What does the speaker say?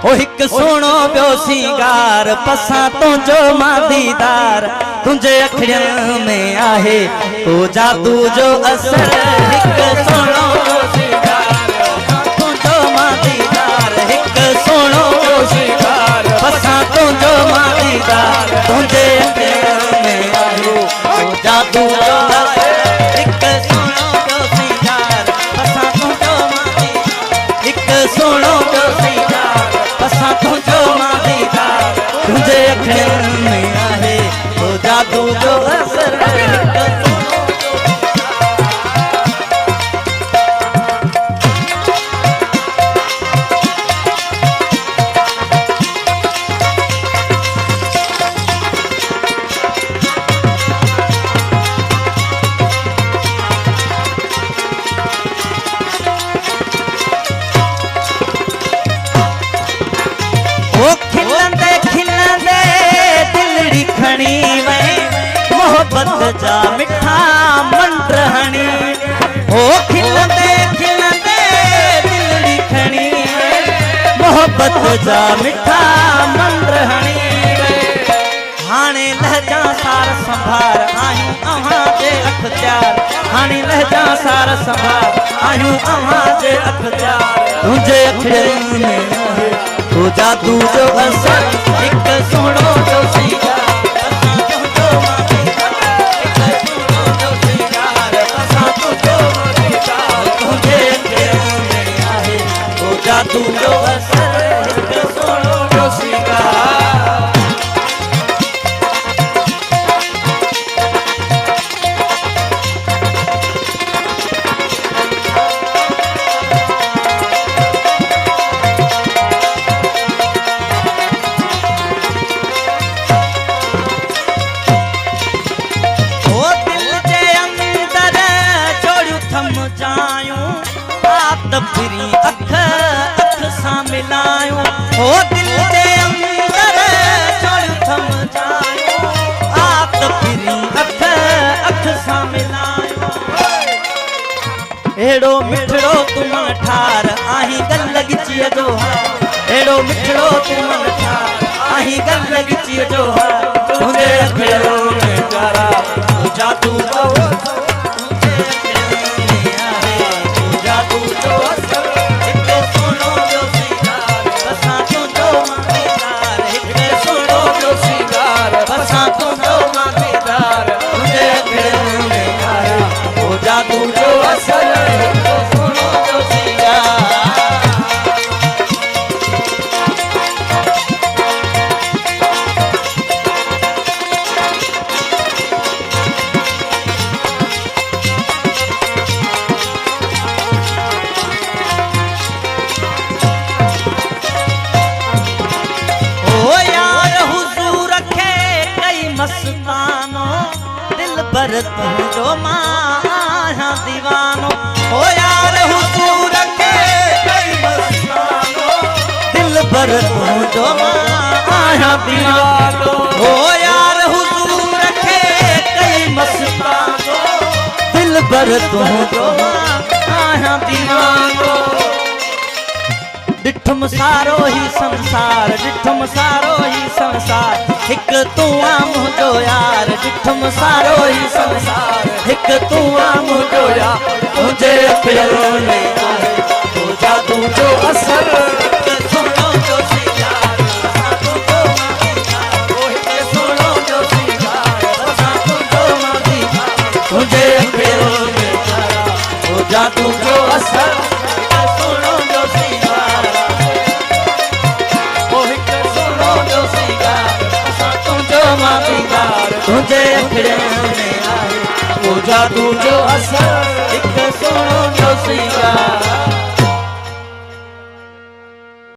ओ हिक सोनो पियो सिंगार पसा तुझो मां दीदार तुझे अखियुनि में आहे तो जादू जो असर हिक सोनो पियो सिंगार तुझो मां दीदार हिक सोनो पियो सिंगार पसा तुझो मां दीदार तुझे अखियुनि में आहे तो जादू जो असर हिक सोनो पियो सिंगार पसा तुझो मां दीदार हिक सोनो पियो सिंगार पसा तुझो मां दीदार तुझे अखियुनि में आहे तो जादू जो असर मोहब्बत जा मिठा मंत्र हणी हो खिलंदे खिलंदे दिलड़ी खणी मोहब्बत जा मिठा मंत्र हणी हाणे लहजा सार संभार आहियूं अव्हां जे अख्तियार हाणे लहजा सार संभार आहियूं अव्हां जे अख्तियार तुंहिंजे अखियुनि में आहे तो जादू जो असर हिक सोनो जो सिंगार जादू जो असर हिक सोनो जो सिंगार ओ दिल जे अंदर जोड़ियूं थम जायूं आप फिरी अख मिलायूं हो दिल के अंदर जोड़ थम जायूं आप फिरी अख अख सा मिलायूं एड़ो मिठड़ो तुम ठार आही गल गिची जो एड़ो मिठड़ो तुम ठार आही गल गिची जो तुझे अखियुनि में प्यारा तू जादू जो जादू जो असर सोनो जो सिंगार ओ यार हुजूर रखे कई मस्तानो दिल भर तुझो मां दीवानो हो यार हुजूर के कई मस्तानो दिल भर तुझो मां आया दीवानो हो यार हुजूर के कई मस्तानो दिल भर तुझो मां आया दीवानो डिठम सारो ही संसार डिठम सारो ही संसार हिक तू आ मुझो यार डिठम सारो ही संसार हिक तू आ मुझो यार तुझे अखियुनि में आहे तो जादू जो असर हिक सोनो जो सिंगार पसा तुझो मां दीदार ओ हिक सोनो जो सिंगार पसा तुझो मां दीदार तुझे अखियुनि में आहे तो जादू जो असर हिक सोनो जो सिंगार ओ हिक सोनो जो सिंगार पसा तुझो मां दीदार तुझे अखियुनि में आहे तो जादू जो असर हिक सोनो जो सिंगार।